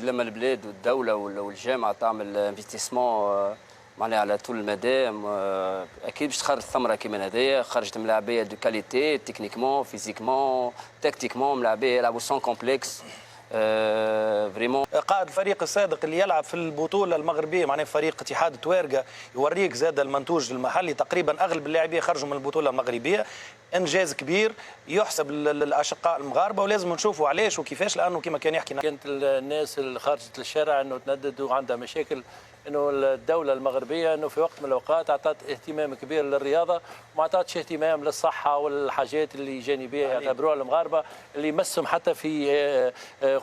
لما البلاد والدولة والجامعة تعمل انفستيسمون معناها على طول المدى، اكيد باش تخرج ثمره كيما هذايا. خرجت ملاعبيه دو كاليتي تكنيكمون فيزيكمون تكتيكمون، ملاعبيه يلعبوا سون كومبلكس فريمون. قائد الفريق السابق اللي يلعب في البطوله المغربيه معناها فريق اتحاد توارقه يوريك زاد المنتوج المحلي. تقريبا اغلب اللاعبين خرجوا من البطوله المغربيه، انجاز كبير يحسب للاشقاء المغاربه، ولازم نشوفوا علاش وكيفاش. لانه كما كان يحكي كانت الناس اللي خرجت للشارع انه تندد وعندها مشاكل، انه الدوله المغربيه انه في وقت من الاوقات اعطت اهتمام كبير للرياضه وما اعطتش اهتمام للصحه والحاجات اللي جانبيه يعتبروها المغاربه اللي يمسهم حتى في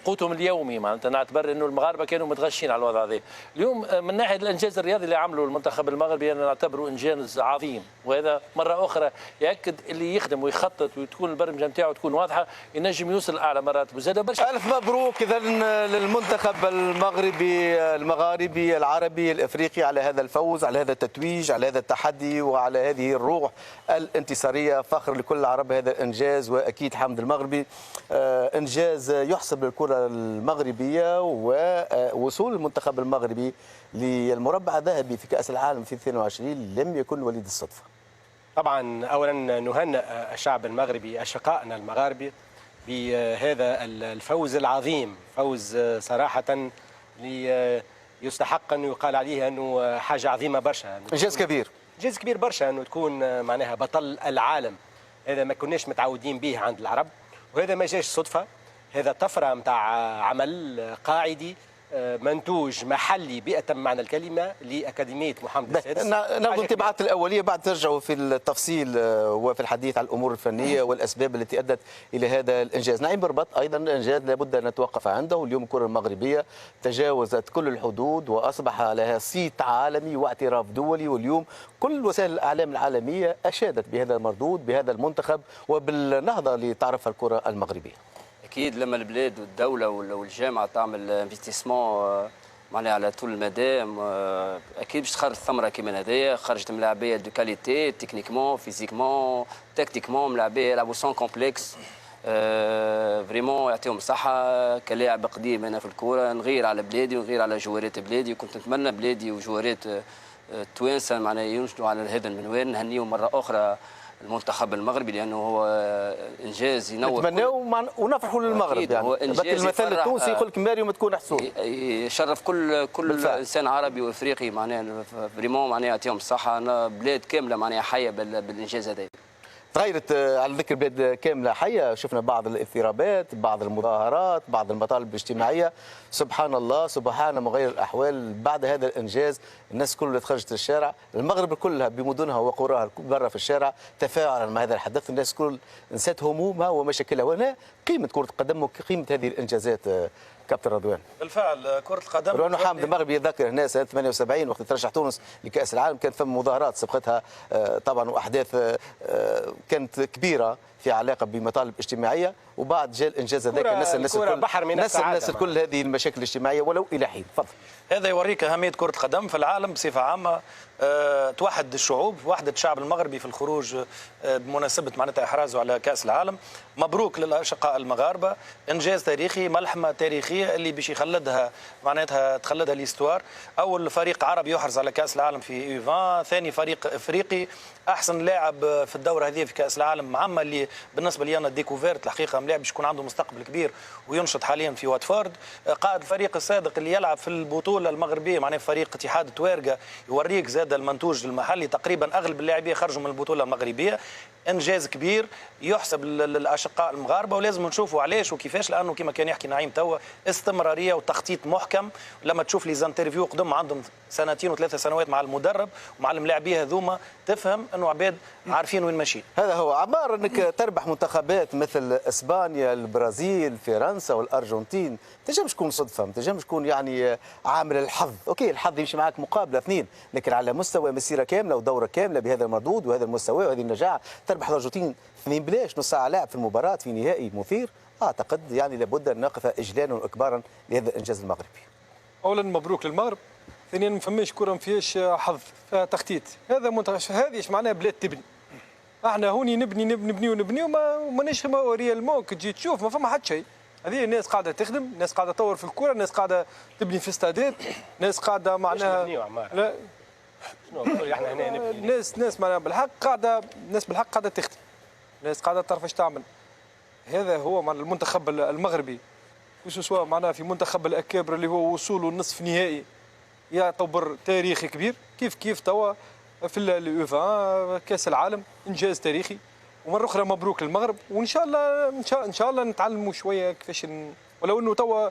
قوتهم اليومي. معناتها نعتبر انه المغاربه كانوا متغشين على الوضع هذا. اليوم من ناحيه الانجاز الرياضي اللي عمله المنتخب المغربي انا نعتبره انجاز عظيم، وهذا مره اخرى ياكد اللي يخدم ويخطط وتكون البرمجه نتاعو تكون واضحه ينجم يوصل لاعلى مراتب. وزاد برشا الف مبروك اذا للمنتخب المغاربي العربي الافريقي على هذا الفوز، على هذا التتويج، على هذا التحدي، وعلى هذه الروح الانتصاريه. فخر لكل العرب هذا الانجاز، واكيد حمد المغربي انجاز يحسب للكره المغربيه. ووصول المنتخب المغربي للمربع الذهبي في كاس العالم في 22 لم يكن وليد الصدفه. طبعا اولا نهنئ الشعب المغربي اشقائنا المغاربه بهذا الفوز العظيم، فوز صراحه يستحق أن يقال عليه أنه حاجة عظيمة برشا. إنجاز كبير، إنجاز كبير برشا أنه تكون معناها بطل العالم. هذا ما كناش متعودين به عند العرب، وهذا ما جاش صدفة. هذا طفرة متاع عمل قاعدي منتوج محلي بأتم معنى الكلمة لأكاديمية محمد السادس. ناخذ انطباعات الأولية بعد ترجعوا في التفصيل وفي الحديث عن الأمور الفنية والأسباب التي أدت إلى هذا الإنجاز. نعيم بربط أيضا إنجاز لابد أن نتوقف عنده. اليوم الكرة المغربية تجاوزت كل الحدود وأصبح لها صيت عالمي واعتراف دولي، واليوم كل وسائل الإعلام العالمية أشادت بهذا المردود، بهذا المنتخب وبالنهضة اللي تعرفها الكرة المغربية. اكيد لما البلاد والدوله والجامعه تعمل انفستيسمون معناها على طول المدى، اكيد باش تخرج ثمره كيما هذايا. خرجت ملاعبيه دو كاليتي تكنيكمون فيزيكمون تكتيكمون، ملاعبيه يلعبوا سون كومبلكس فريمون. يعطيهم الصحه. كلاعب قديم انا في الكوره نغير على بلادي ونغير على جوارات بلادي، وكنت نتمنى بلادي وجوارات التوانسه معناها ينجدوا على هذا المنوال. نهنيهم مره اخرى المنتخب المغربي لانه هو انجاز ينور. نتمناو ونفرحوا للمغرب، يعني المثل التونسي يقول لك ماريو ما تكون حسون. يشرف كل انسان عربي وافريقي معناها فريمون معناها يعطيهم الصحه. بلاد كامله معناها حيه بالانجاز هذا. تغيرت على ذكر بلاد كامله حيه، شفنا بعض الاضطرابات، بعض المظاهرات، بعض المطالب الاجتماعيه. سبحان الله، سبحان مغير الاحوال. بعد هذا الانجاز الناس كلها خرجت للشارع، المغرب كلها بمدنها وقراها برا في الشارع تفاعلا مع هذا الحدث. الناس كل نسات همومها ومشاكلها، وهنا قيمه كره القدم وقيمه هذه الانجازات. كابتن رضوان، بالفعل كرة القدم رضوان حامد المغربي يذكر هنا سنة 78 وقت ترشح تونس لكأس العالم كانت ثم مظاهرات سبقتها طبعا وأحداث كانت كبيرة في علاقة بمطالب اجتماعية، وبعد جاء الإنجاز هذاك الناس الكل هذه المشاكل الاجتماعية ولو إلى حين. تفضل. هذا يوريك أهمية كرة القدم في العالم بصفة عامة. توحد الشعوب، وحدة الشعب المغربي في الخروج بمناسبة معناتها إحرازه على كأس العالم. مبروك للأشقاء المغاربة، إنجاز تاريخي، ملحمة تاريخية اللي باش يخلدها معناتها تخلدها الاستوار. أول فريق عربي يحرز على كأس العالم في U20، ثاني فريق إفريقي، أحسن لاعب في الدورة هذه في كأس العالم عامة اللي بالنسبة لي أنا ديكوفيرت الحقيقة، لاعب باش يكون عنده مستقبل كبير وينشط حاليا في واتفورد. قائد الفريق السابق اللي يلعب في البطولة المغربية معناها فريق اتحاد توارقة يوريك زاد المنتوج المحلي. تقريبا اغلب اللاعبين خرجوا من البطوله المغربيه، انجاز كبير يحسب للاشقاء المغاربه، ولازم نشوفوا علاش وكيفاش. لانه كما كان يحكي نعيم توا استمراريه وتخطيط محكم. لما تشوف لي زانترفيو قدم عندهم سنتين وثلاث سنوات مع المدرب ومع الملاعبين هذوما، تفهم انه عباد عارفين وين ماشيين. هذا هو عمار، انك تربح منتخبات مثل اسبانيا، البرازيل، فرنسا والارجنتين، تنجمش تكون صدفه، ما تنجمش تكون يعني عامل الحظ. اوكي الحظ يمشي معك مقابله اثنين، لكن على مستوى مسيره كامله ودوره كامله بهذا المردود وهذا المستوى وهذه النجاعه تربح الارجنتين اثنين بلاش، نص ساعه لعب في المباراه في نهائي مثير. اعتقد يعني لابد ان نقف اجلالا واكبارا لهذا الانجاز المغربي. اولا مبروك للمغرب، ثانيا ما فماش كره ما فيهاش حظ، فيها تخطيط. هذا منتخب، هذه ايش معناها بلاد تبني. احنا هوني نبني ومانيش ريالمون كي تجي تشوف ما فما حتى شيء. هذه الناس قاعده تخدم، ناس قاعده تطور في الكره، ناس قاعده تبني في استادات، ناس قاعده معناها لا شنو احنا هنا نبني ناس معناها بالحق قاعده، ناس بالحق قاعده تخدم، ناس قاعده تعرف ايش تعمل. هذا هو معناها المنتخب المغربي، سواء معناها في منتخب الاكابر اللي هو وصوله النصف نهائي يعتبر تاريخي كبير، كيف توا في اليوفا كاس العالم انجاز تاريخي. ومره اخرى مبروك للمغرب، وان شاء الله ان شاء الله نتعلموا شويه كيفاش ولو انه توا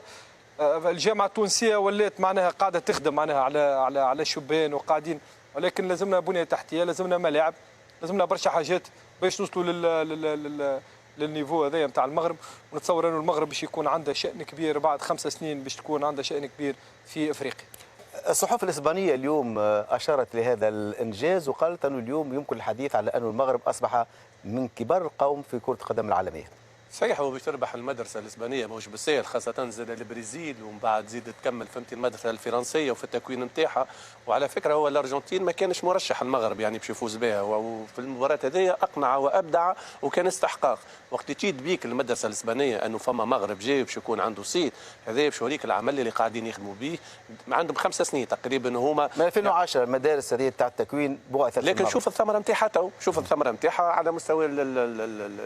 الجامعه التونسيه ولات معناها قاعده تخدم معناها على الشبان وقاعدين، ولكن لازمنا بنيه تحتيه، لازمنا ملاعب، لازمنا برشا حاجات باش نوصلوا للنيفو هذايا نتاع المغرب. ونتصور انه المغرب باش يكون عنده شأن كبير بعد 5 سنين، باش تكون عنده شأن كبير في افريقيا. الصحف الإسبانية اليوم أشارت لهذا الإنجاز وقالت أنه اليوم يمكن الحديث على أن المغرب أصبح من كبار القوم في كرة القدم العالمية. صحيح، هو باش تربح المدرسه الاسبانيه ماهوش بالسهل، خاصه زاد البرازيل ومن بعد زيد تكمل فهمتي المدرسه الفرنسيه وفي التكوين نتاعها. وعلى فكره هو الارجنتين ما كانش مرشح المغرب يعني باش يفوز بها، وفي المباراه هذه اقنع وابدع وكان استحقاق. وقت تجيد بيك المدرسه الاسبانيه انه فما مغرب جاي باش يكون عنده صيت، هذا باش يوريك العمل اللي قاعدين يخدموا به. عندهم 5 سنين تقريبا هما من 2010 المدارس هذه تاع التكوين بعثت، لكن شوف الثمره نتاعها تو، شوف الثمره نتاعها على مستوى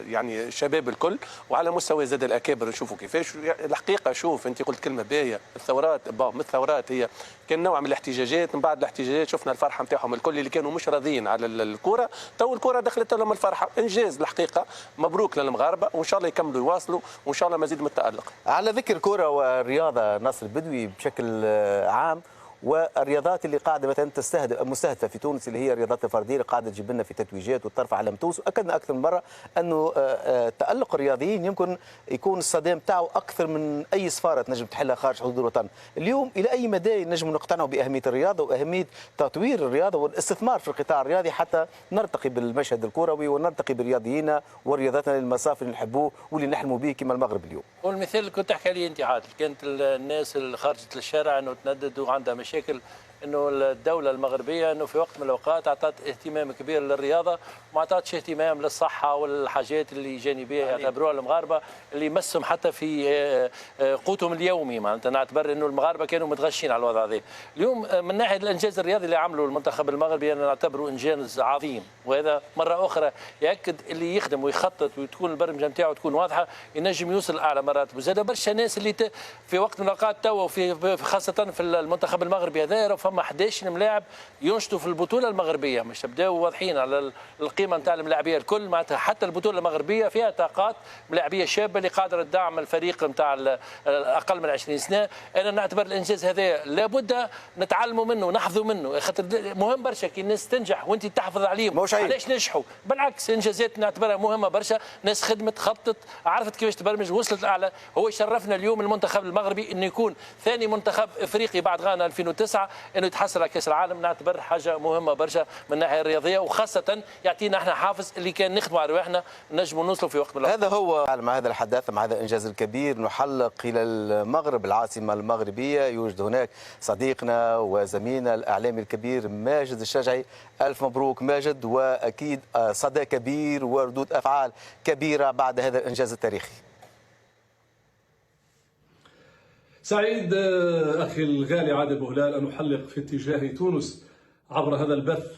يعني الشباب الكل وعلى مستوى زاد الاكابر. نشوفوا كيفاش الحقيقه. شوف انت قلت كلمه باهيه، الثورات من الثورات هي كان نوع من الاحتجاجات، من بعد الاحتجاجات شفنا الفرحه نتاعهم الكل اللي كانوا مش راضيين على الكره، تو الكره دخلت لهم الفرحه. انجاز الحقيقه، مبروك للمغاربه وان شاء الله يكملوا يواصلوا وان شاء الله مزيد من التالق. على ذكر كرة والرياضة ناصر البدوي بشكل عام، والرياضات اللي قاعده مثلا مستهدفه في تونس اللي هي الرياضات الفرديه اللي قاعده تجيب لنا في تتويجات وترفع علم تونس، واكدنا اكثر من مره انه تالق الرياضيين يمكن يكون الصدام تاعو اكثر من اي سفاره تنجم تحلها خارج حدود الوطن. اليوم الى اي مدى نجم نقتنعوا باهميه الرياضه واهميه تطوير الرياضه والاستثمار في القطاع الرياضي حتى نرتقي بالمشهد الكروي ونرتقي برياضيينا ورياضتنا المسافه اللي نحبوه واللي نحلموا به كما المغرب اليوم. والمثال اللي كنت تحكي عليه انت عادل، كانت الناس اللي خرجت للشارع انه تنددوا عندها مشاكل، انه الدوله المغربيه انه في وقت من الاوقات اعطت اهتمام كبير للرياضه وما اعطتش اهتمام للصحه والحاجات اللي جانبيه يعتبروها المغاربه اللي يمسهم حتى في قوتهم اليومي. معناتها نعتبر انه المغاربه كانوا متغشين على الوضع هذا. اليوم من ناحيه الانجاز الرياضي اللي عمله المنتخب المغربي انا نعتبره انجاز عظيم، وهذا مره اخرى ياكد اللي يخدم ويخطط وتكون البرمجه نتاعو تكون واضحه ينجم يوصل لاعلى مراتب. وزاد برشا ناس اللي في وقت من الاوقات توا في خاصه في المنتخب المغربي هذا فما 11 ملاعب ينشطوا في البطوله المغربيه، مش تبداو واضحين على القيمه نتاع الملاعبيه الكل. معناتها حتى البطوله المغربيه فيها طاقات ملاعبيه شابه اللي قادره تدعم الفريق نتاع اقل من 20 سنه. انا نعتبر الانجاز هذا لابد نتعلموا منه ونحظوا منه، خاطر مهم برشا كي الناس تنجح وانت تحافظ عليهم. علاش نجحوا؟ بالعكس انجازات نعتبرها مهمه برشا، ناس خدمت خطط عرفت كيفاش تبرمج وصلت الاعلى. هو يشرفنا اليوم المنتخب المغربي انه يكون ثاني منتخب افريقي بعد غانا 2009 انه يتحصل على كاس العالم. نعتبر حاجه مهمه برشا من الناحيه الرياضيه، وخاصه يعطينا احنا حافز اللي كان نخدموا على رواحنا نجموا نوصلوا في وقت من الأوقات. هذا هو مع هذا الحداثه مع هذا الانجاز الكبير نحلق الى المغرب العاصمه المغربيه. يوجد هناك صديقنا وزميلنا الاعلامي الكبير ماجد الشجعي. الف مبروك ماجد، واكيد صدى كبير وردود افعال كبيره بعد هذا الانجاز التاريخي. سعيد أخي الغالي عادل بوهلال أن أحلق في اتجاه تونس عبر هذا البث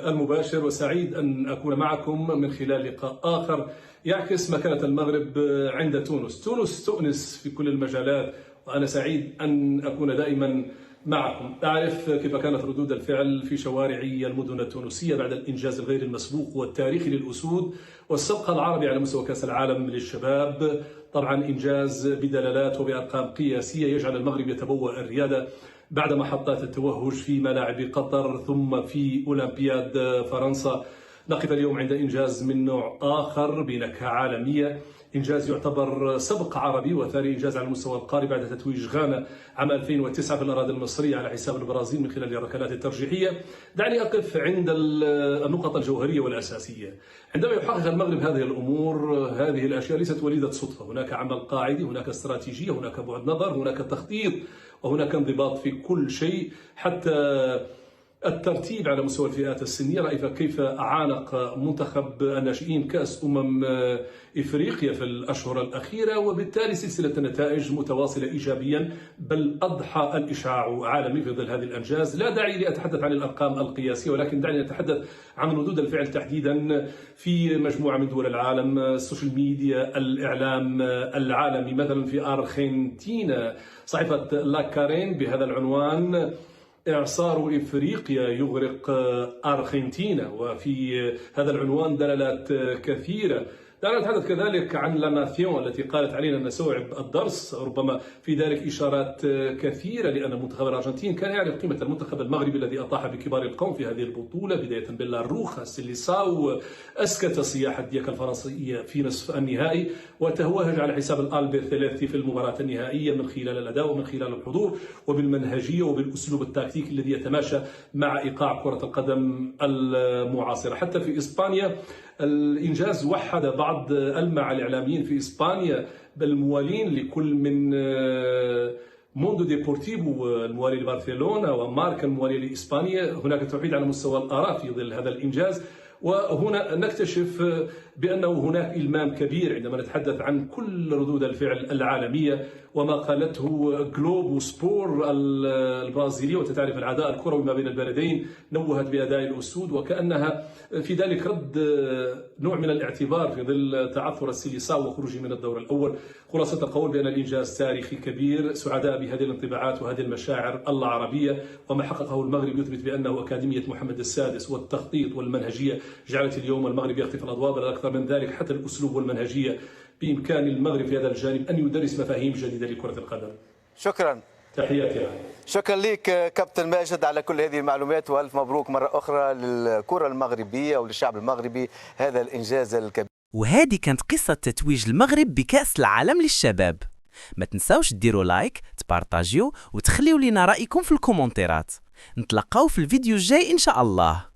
المباشر، وسعيد أن أكون معكم من خلال لقاء آخر يعكس مكانة المغرب عند تونس. تونس تؤنس في كل المجالات، وأنا سعيد أن أكون دائما معكم. أعرف كيف كانت ردود الفعل في شوارعي المدن التونسية بعد الإنجاز الغير المسبوق والتاريخي للأسود والسبق العربي على مستوى كأس العالم للشباب. طبعا إنجاز بدلالات وبأرقام قياسية يجعل المغرب يتبوأ الريادة بعد محطات التوهج في ملاعب قطر ثم في أولمبياد فرنسا. نقف اليوم عند إنجاز من نوع آخر بنكهة عالمية، إنجاز يعتبر سبق عربي وثاني إنجاز على المستوى القاري بعد تتويج غانا عام 2009 في الأراضي المصرية على حساب البرازيل من خلال الركلات الترجيحية. دعني أقف عند النقط الجوهرية والأساسية. عندما يحقق المغرب هذه الأمور، هذه الأشياء ليست وليدة صدفة، هناك عمل قاعدي، هناك استراتيجية، هناك بعد نظر، هناك تخطيط، وهناك انضباط في كل شيء حتى الترتيب على مستوى الفئات السنية، رأيت كيف عانق منتخب الناشئين كأس إفريقيا في الأشهر الأخيرة، وبالتالي سلسلة النتائج متواصلة إيجابيا، بل أضحى الإشعاع عالمي في ظل هذه الأنجاز. لا داعي لأتحدث عن الأرقام القياسية، ولكن دعني نتحدث عن ردود الفعل تحديدا في مجموعة من دول العالم، السوشيال ميديا، الإعلام العالمي. مثلا في أرجنتينا صحيفة لاكارين بهذا العنوان: إعصار إفريقيا يغرق أرجنتينا، وفي هذا العنوان دلالات كثيرة. دعنا نتحدث كذلك عن لا ناسيون التي قالت علينا أن نستوعب الدرس، ربما في ذلك إشارات كثيرة، لأن المنتخب الأرجنتيني كان يعرف قيمة المنتخب المغربي الذي أطاح بكبار القوم في هذه البطولة، بداية باللا روخا، سيليساو، أسكت صياح الديكا الفرنسية في نصف النهائي، وتوهج على حساب الألبيثيليتي في المباراة النهائية من خلال الأداء ومن خلال الحضور وبالمنهجية وبالأسلوب التكتيكي الذي يتماشى مع إيقاع كرة القدم المعاصرة. حتى في إسبانيا الإنجاز وحد بعض ألمع الإعلاميين في إسبانيا بالموالين لكل من موندو ديبورتيفو الموالي لبرشلونة وماركا الموالي لإسبانيا. هناك توحيد على مستوى الآراء في ظل هذا الإنجاز، وهنا نكتشف بأنه هناك إلمام كبير عندما نتحدث عن كل ردود الفعل العالمية وما قالته جلوب سبور البرازيلية، وتتعرف العداء الكروي ما بين البلدين، نوهت بأداء الأسود، وكأنها في ذلك رد نوع من الاعتبار في ظل تعثر السيليساو وخروجه من الدور الأول. خلاصة القول بأن الإنجاز تاريخي كبير، سعداء بهذه الانطباعات وهذه المشاعر العربية، وما حققه المغرب يثبت بأنه أكاديمية محمد السادس والتخطيط والمنهجية جعلت اليوم المغرب يخطف الأضواء، بل أكثر من ذلك حتى الأسلوب والمنهجية. بإمكان المغرب في هذا الجانب أن يدرس مفاهيم جديدة لكرة القدم. شكرا. تحياتي. شكرا لك كابتن ماجد على كل هذه المعلومات، والف مبروك مرة أخرى للكرة المغربية وللشعب المغربي هذا الإنجاز الكبير. وهذه كانت قصة تتويج المغرب بكأس العالم للشباب. ما تنساوش ديروا لايك، تبارطاجيو وتخليوا لنا رأيكم في الكومنتات. نتلقاو في الفيديو الجاي إن شاء الله.